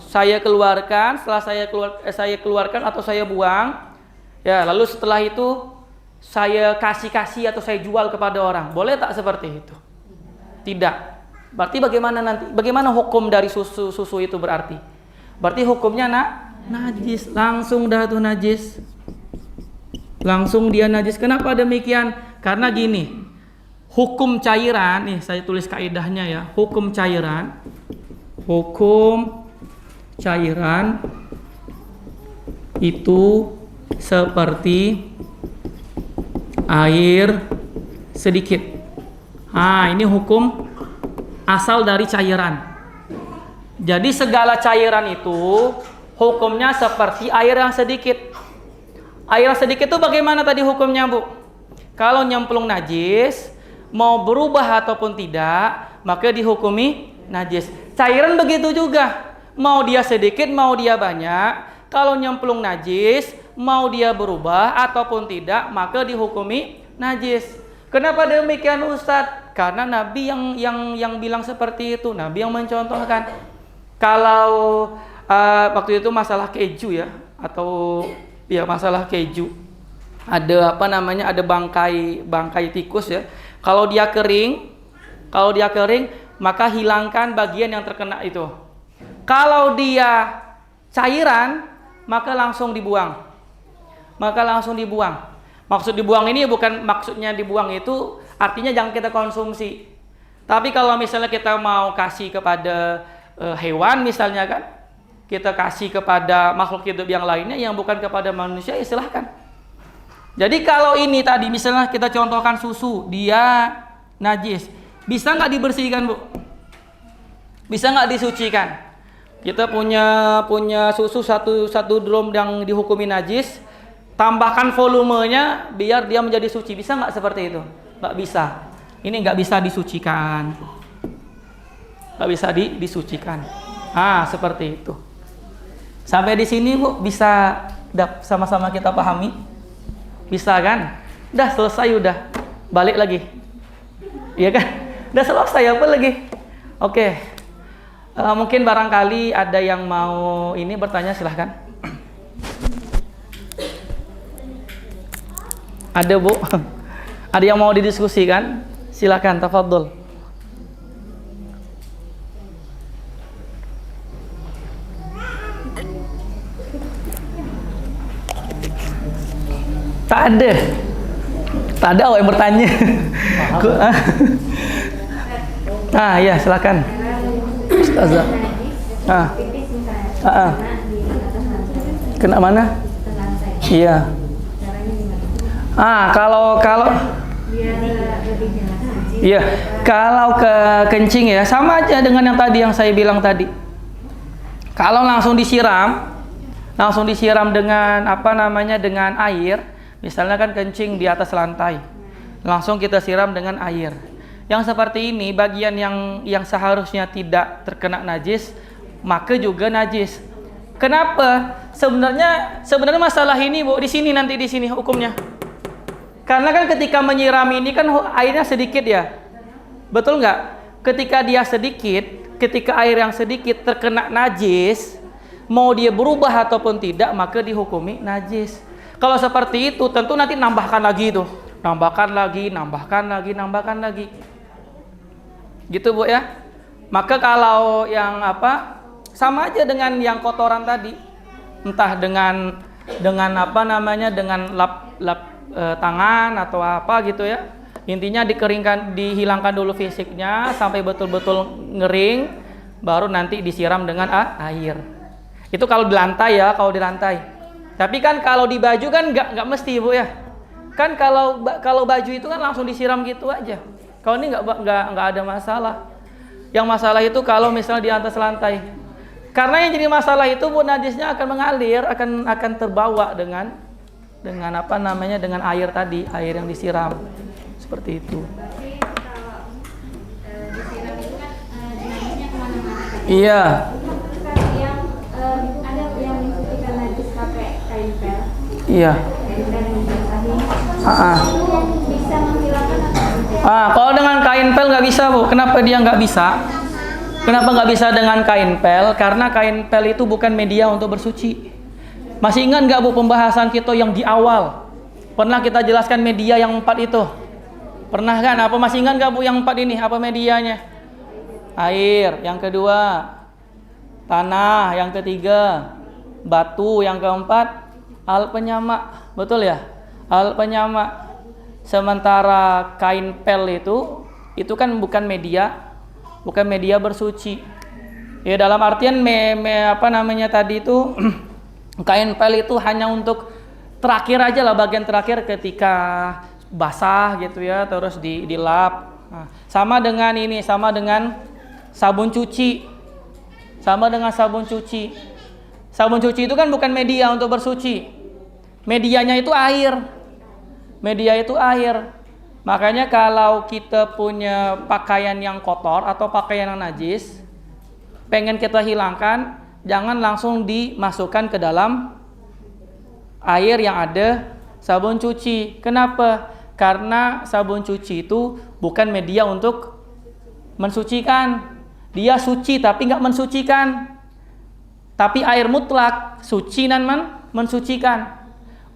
Saya keluarkan, setelah saya keluarkan atau saya buang. Ya, lalu setelah itu saya kasih atau saya jual kepada orang. Boleh tak seperti itu? Tidak. Berarti bagaimana hukum dari susu itu berarti? Berarti hukumnya najis. Langsung dah tuh najis. Langsung dia najis. Kenapa demikian? Karena gini. Hukum cairan, nih saya tulis kaidahnya ya. Hukum cairan itu seperti air sedikit. Ini hukum asal dari cairan. Jadi segala cairan itu hukumnya seperti air yang sedikit. Air yang sedikit itu bagaimana tadi hukumnya, Bu? Kalau nyemplung najis, mau berubah ataupun tidak, maka dihukumi najis. Cairan begitu juga. Mau dia sedikit, mau dia banyak, kalau nyemplung najis, mau dia berubah ataupun tidak, maka dihukumi najis. Kenapa demikian, Ustadz? Karena Nabi yang bilang seperti itu. Nabi yang mencontohkan. Kalau waktu itu masalah keju ya, atau ya masalah keju. Ada ada bangkai tikus ya. Kalau dia kering, maka hilangkan bagian yang terkena itu. Kalau dia cairan, maka langsung dibuang. Maksud dibuang ini bukan maksudnya dibuang itu artinya jangan kita konsumsi. Tapi kalau misalnya kita mau kasih kepada hewan misalnya kan, kita kasih kepada makhluk hidup yang lainnya yang bukan kepada manusia, ya silahkan. Jadi kalau ini tadi misalnya kita contohkan susu, dia najis, bisa nggak dibersihkan, Bu? Bisa nggak disucikan? Kita punya susu satu drum yang dihukumi najis, tambahkan volumenya biar dia menjadi suci. Bisa nggak seperti itu? Nggak bisa. Ini nggak bisa disucikan. Nggak bisa disucikan. Seperti itu. Sampai di sini, Bu, bisa sama-sama kita pahami? Bisa kan? Udah selesai udah. Balik lagi. Iya kan? Udah selesai apa lagi? Oke. Mungkin barangkali ada yang mau ini bertanya, silahkan. Ada Bu? Ada yang mau didiskusikan? Silahkan, tafadhol. Tak ada. Tak ada yang bertanya. Ya, silakan. Ustazah. Kena mana? Iya. Iya, kalau ke kencing ya sama aja dengan yang tadi yang saya bilang tadi. Kalau langsung disiram dengan dengan air, misalnya kan kencing di atas lantai, langsung kita siram dengan air. Yang seperti ini bagian yang seharusnya tidak terkena najis, maka juga najis. Kenapa? Sebenarnya masalah ini Bu, di sini hukumnya. Karena kan ketika menyiram ini kan airnya sedikit ya. Betul nggak? Ketika air yang sedikit terkena najis, mau dia berubah ataupun tidak, maka dihukumi najis. Kalau seperti itu tentu nanti nambahkan lagi. Gitu Bu ya. Maka kalau yang sama aja dengan yang kotoran tadi. Entah dengan lap tangan atau apa gitu ya. Intinya dihilangkan dulu fisiknya sampai betul-betul ngering, baru nanti disiram dengan air. Itu kalau di lantai ya, Tapi kan kalau di baju kan nggak mesti Bu ya. Kan kalau baju itu kan langsung disiram gitu aja. Kalau ini nggak ada masalah. Yang masalah itu kalau misalnya di atas lantai. Karena yang jadi masalah itu Bu, najisnya akan mengalir, akan terbawa dengan dengan air tadi, air yang disiram. Seperti itu. Berarti kalau disiram itu kan najisnya kemana-mana. Iya. Ada yang mensucikan najis pakai kain pel. Iya. Kain pel yang dibasahi. Bisa menghilangkan atau kalau dengan kain pel nggak bisa Bu. Kenapa dia nggak bisa? Kenapa nggak bisa dengan kain pel? Karena kain pel itu bukan media untuk bersuci. Masih ingat nggak Bu pembahasan kita yang di awal? Pernah kita jelaskan media yang 4 itu? Pernah kan? Apa masih ingat nggak Bu yang 4 ini? Apa medianya? Air. Yang kedua, tanah. Yang ketiga, batu. Yang keempat, alat penyamak. Betul ya? Alat penyamak. Sementara kain pel itu kan bukan media bersuci. Ya dalam artian tadi itu kain pel itu hanya untuk terakhir aja lah, bagian terakhir ketika basah gitu ya, terus dilap. Sama dengan sabun cuci. Sabun cuci itu kan bukan media untuk bersuci. Medianya itu air. Makanya kalau kita punya pakaian yang kotor atau pakaian yang najis, pengen kita hilangkan, jangan langsung dimasukkan ke dalam air yang ada sabun cuci. Kenapa? Karena sabun cuci itu bukan media untuk mensucikan. Dia suci tapi nggak mensucikan. Tapi air mutlak suci dan mensucikan.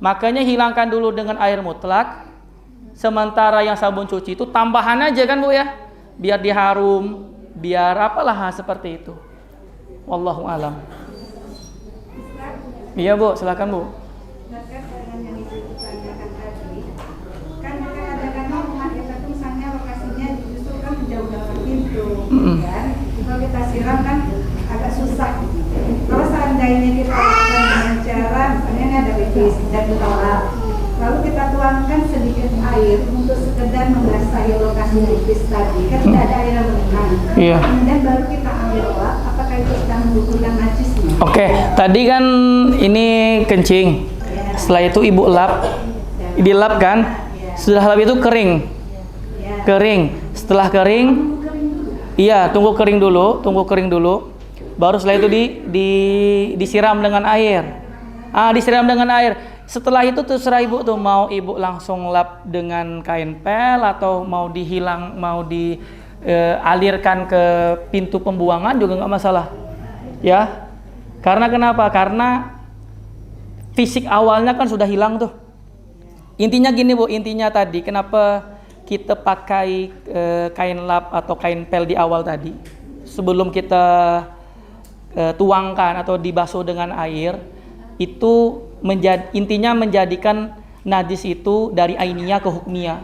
Makanya hilangkan dulu dengan air mutlak. Sementara yang sabun cuci itu tambahan aja kan Bu ya, biar dia harum, biar apalah seperti itu. Wallahu alam. Iya Bu, silakan Bu. Terkait dengan yang Ibu tanyakan tadi, kan kadang-kadang rumah kita tuh misalnya lokasinya justru kan jauh dari pintu, kan? Kalau kita siram kan agak susah. Kalau seandainya kita lakukan dengan cara, misalnya ini ada pipis dan ditolak, lalu kita tuangkan sedikit air untuk sekedar membasahi lokasi pipis tadi, kan tidak ada air yang mengenang. Iya. Kemudian baru kita ambil lap, apakah itu sedang menggugurkan najisnya? Oke, tadi kan ini kencing. Setelah itu Ibu lap, dilap kan? Sudah lap itu kering. Setelah kering, iya tunggu kering dulu. Baru setelah itu disiram dengan air. Disiram dengan air. Setelah itu terserah ibu tuh, mau ibu langsung lap dengan kain pel atau mau dialirkan ke pintu pembuangan juga nggak masalah. Ya, karena kenapa? Karena fisik awalnya kan sudah hilang tuh. Intinya gini Bu, intinya tadi kenapa kita pakai kain lap atau kain pel di awal tadi, sebelum kita tuangkan atau dibasuh dengan air, itu intinya menjadikan najis itu dari ainiyah ke hukmiyah,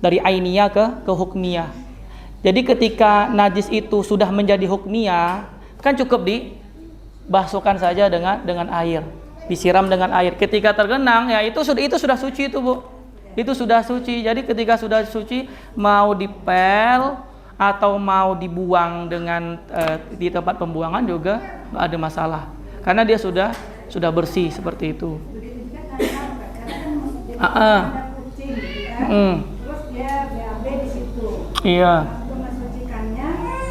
dari ainiyah ke hukmiyah. Jadi ketika najis itu sudah menjadi hukmiyah, kan cukup dibasuhkan saja dengan air, disiram dengan air. Ketika tergenang ya itu sudah suci itu Bu, itu sudah suci. Jadi ketika sudah suci, mau dipel atau mau dibuang di tempat pembuangan juga nggak ada masalah, karena dia sudah bersih seperti itu. Terus dia BAB di situ. Iya. Untuk mensucikannya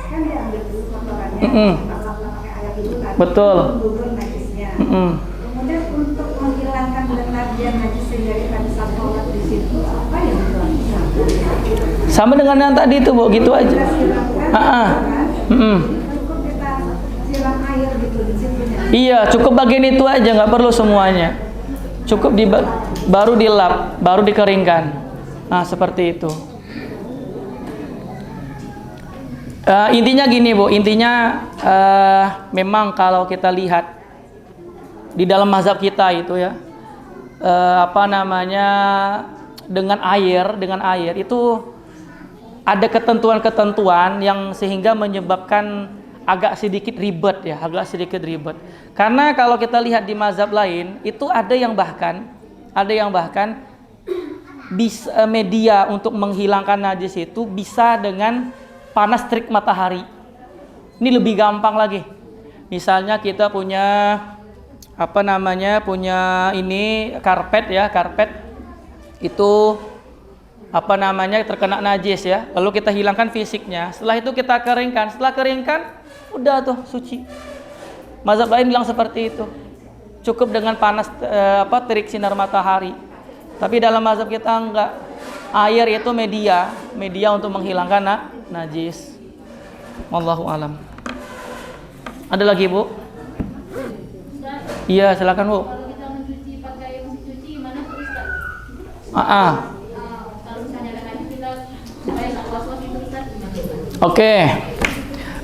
kan dia ambil dulu kotorannya, pakai air dulu kan. Betul. Gugur najisnya. Kemudian untuk menghilangkan letaknya najis dari tadi sholat di situ, apa yang dilakukan? Sama dengan yang tadi itu Bu, gitu aja. Cukup kita siram air gitu di situnya. Iya, cukup bagian itu aja, nggak perlu semuanya. Cukup baru dilap, baru dikeringkan. Nah, seperti itu. Intinya gini Bu, memang kalau kita lihat di dalam mazhab kita itu ya, dengan air itu ada ketentuan-ketentuan yang sehingga menyebabkan agak sedikit ribet. Karena kalau kita lihat di mazhab lain itu ada yang bahkan bisa media untuk menghilangkan najis itu bisa dengan panas terik matahari. Ini lebih gampang lagi. Misalnya kita punya ini karpet itu terkena najis ya, lalu kita hilangkan fisiknya, setelah itu kita keringkan, udah tuh suci. Mazhab lain bilang seperti itu, cukup dengan panas terik sinar matahari. Tapi dalam mazhab kita enggak, air itu media untuk menghilangkan najis. Wallahu alam. Ada lagi Bu? Iya, silakan Bu. Kalau kita mencuci pakai mesin cuci gimana tuh Ustaz? Kalau misalnya ada najis kita supaya nggak was-was itu Ustaz gimana? Oke.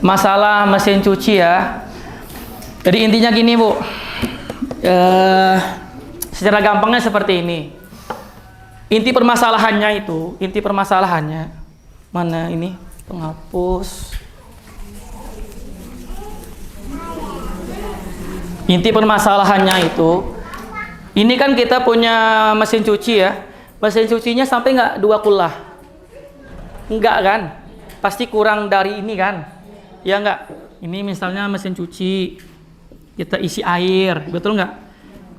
Masalah mesin cuci ya. Jadi intinya gini Bu. Secara gampangnya seperti ini. Inti permasalahannya mana ini penghapus. Inti permasalahannya itu, ini kan kita punya mesin cuci ya. Mesin cucinya sampai nggak 2 kullah? Enggak kan? Pasti kurang dari ini kan? Ya nggak? Ini misalnya mesin cuci, kita isi air, betul nggak?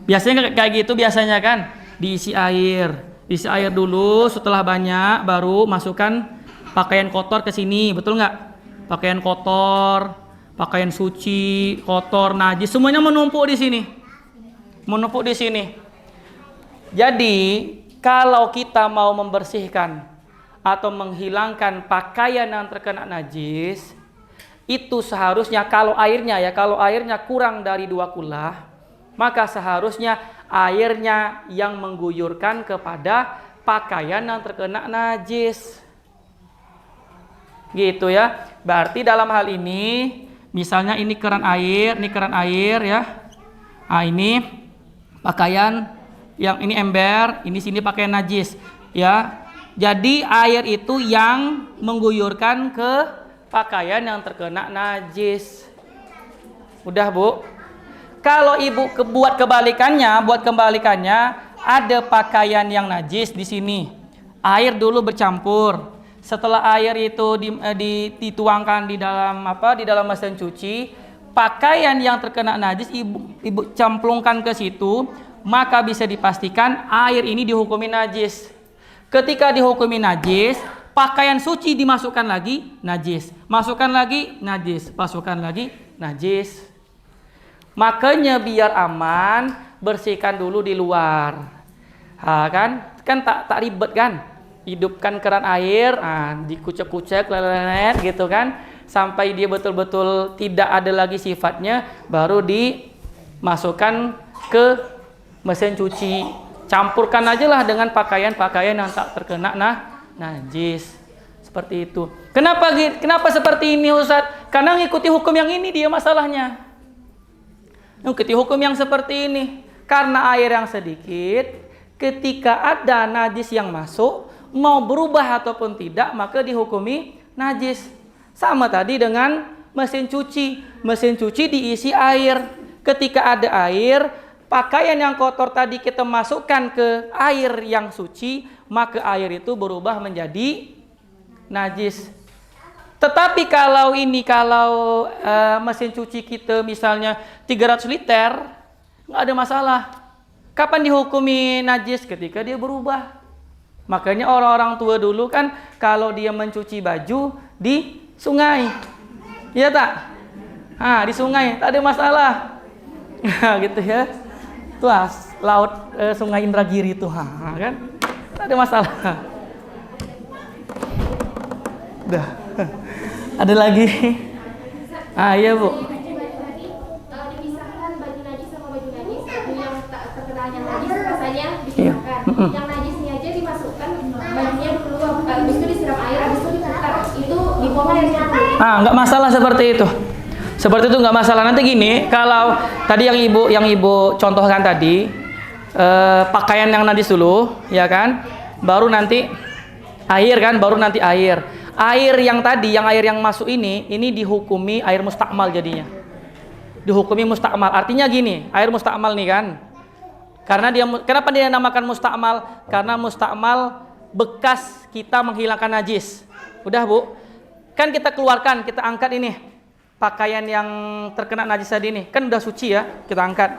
Biasanya kayak gitu biasanya kan? Diisi air dulu, setelah banyak baru masukkan pakaian kotor ke sini, betul nggak? Pakaian kotor, pakaian suci, kotor, najis, semuanya menumpuk di sini. Jadi, kalau kita mau membersihkan atau menghilangkan pakaian yang terkena najis, itu seharusnya kalau airnya kurang dari 2 kullah, maka seharusnya airnya yang mengguyurkan kepada pakaian yang terkena najis. Gitu ya. Berarti dalam hal ini, misalnya ini keran air ya. Nah, ini pakaian, yang ini ember, ini sini pakaian najis ya. Jadi air itu yang mengguyurkan ke pakaian yang terkena najis. Udah Bu. Kalau ibu buat kebalikannya, ada pakaian yang najis di sini. Air dulu bercampur. Setelah air itu dituangkan di dalam mesin cuci, pakaian yang terkena najis ibu camplungkan ke situ, maka bisa dipastikan air ini dihukumi najis. Ketika dihukumi najis, pakaian suci dimasukkan lagi najis, masukkan lagi najis, masukkan lagi najis. Makanya biar aman, bersihkan dulu di luar. Kan tak ribet kan? Hidupkan keran air, dikucek-kucek lelet gitu kan, sampai dia betul-betul tidak ada lagi sifatnya, baru dimasukkan ke mesin cuci. Campurkan aja lah dengan pakaian-pakaian yang tak terkena najis. Seperti itu. Kenapa seperti ini Ustaz? Karena ngikuti hukum yang ini dia masalahnya. Ngikuti hukum yang seperti ini. Karena air yang sedikit, ketika ada najis yang masuk, mau berubah ataupun tidak, maka dihukumi najis. Sama tadi dengan mesin cuci. Mesin cuci diisi air. Ketika ada air, pakaian yang kotor tadi kita masukkan ke air yang suci, maka air itu berubah menjadi najis. Tetapi kalau mesin cuci kita misalnya 300 liter, nggak ada masalah. Kapan dihukumi najis? Ketika dia berubah. Makanya orang-orang tua dulu kan kalau dia mencuci baju di sungai, iya tak? Di sungai tak ada masalah, gitu ya. Tuh laut Sungai Indragiri tuh, kan? Tak ada masalah. Dah. Ada lagi? Iya Bu. Dipisahkan baju najis sama baju najis. Yang tak terkena yang najis rasanya dipisahkan. Yang najisnya aja dimasukkan, bajunya dulu, habis itu disiram air, habis itu diputar. Itu dibuang airnya dulu. Nggak masalah seperti itu. Seperti itu nggak masalah. Nanti gini, kalau tadi yang ibu contohkan tadi, pakaian yang najis dulu, ya kan? Baru nanti air kan, baru nanti air. Air yang tadi, air yang masuk ini dihukumi air mustakmal jadinya. Dihukumi mustakmal. Artinya gini, air mustakmal nih kan. Kenapa dia namakan mustakmal? Karena mustakmal bekas kita menghilangkan najis. Udah Bu, kan kita keluarkan, kita angkat ini pakaian yang terkena najis tadi ini, kan udah suci ya, kita angkat.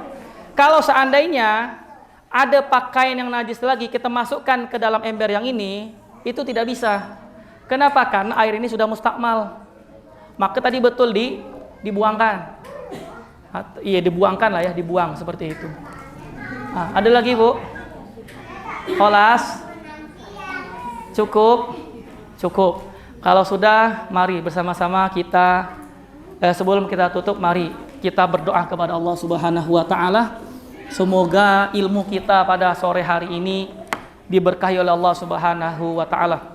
Kalau seandainya ada pakaian yang najis lagi kita masukkan ke dalam ember yang ini, itu tidak bisa. Kenapa? Karena air ini sudah mustakmal. Maka tadi betul dibuangkan. Iya, dibuangkan lah ya, dibuang seperti itu. Ada lagi Bu? Olas? Cukup. Kalau sudah, mari bersama-sama kita, sebelum kita tutup, mari kita berdoa kepada Allah Subhanahu wa Ta'ala. Semoga ilmu kita pada sore hari ini diberkahi oleh Allah Subhanahu wa Ta'ala.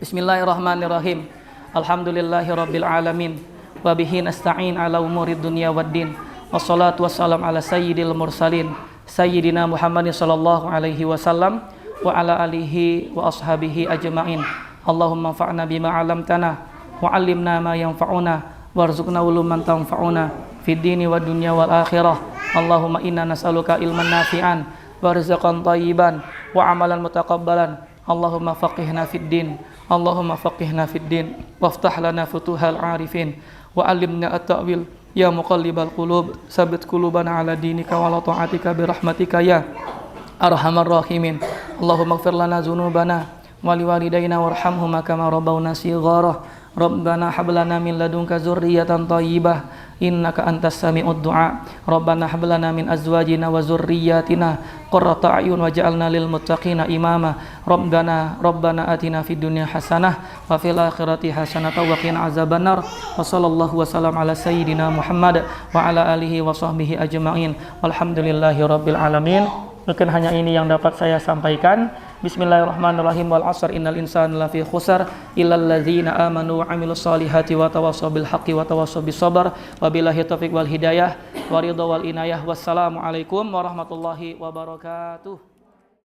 Bismillahirrahmanirrahim. Alhamdulillahirabbil alamin. Wa bihi nasta'in ala umurid dunya waddin. Wassalatu wassalam ala sayyidil mursalin sayyidina Muhammadin sallallahu alaihi wasallam wa ala alihi wa ashabihi ajma'in. Allahumma fa'na bima 'allamtana wa 'allimna ma yanfa'una warzuqna uluman tanfa'una fid dini wad dunya wal akhirah. Allahumma inna nas'aluka ilman nafi'an wa rizqan thayyiban wa 'amalan mutaqabbalan. Allahumma faqihna fid din. Allahumma faqihna fid din waftah lana futuhal 'arifin wa 'allimna at-ta'wil ya muqallibal qulub tsabbit qulubana ala dinika wa la ta'atika bi rahmatika ya arhamar rahimin. Allahumma ighfir lana dzunubana wa liwalidayna warhamhuma kama rabbawna shighara. Rabbana hab lana min ladunka dzurriyyatan thayyibah innaka antas sami'ud du'a. Rabbana hab lana min azwajina wa dzurriyyatina qurrata a'yun waj'alna lil muttaqina imama. Rabbana atina fid dunya hasanah wa fil akhirati hasanah wa qina azabannar. Wa sallallahu wasallam ala sayyidina Muhammad wa ala alihi wa sahbihi ajma'in. Walhamdulillahi rabbil alamin. Mungkin hanya ini yang dapat saya sampaikan. Bismillahirrahmanirrahim. Wal 'asr innal insana lafi khusr illal ladzina amanu wa 'amilus solihati wa tawassaw bil haqqi wa tawassaw bis sabr. Wabillahi taufiq wal hidayah wa ridha wal inayah. Wassalamu alaikum warahmatullahi wabarakatuh.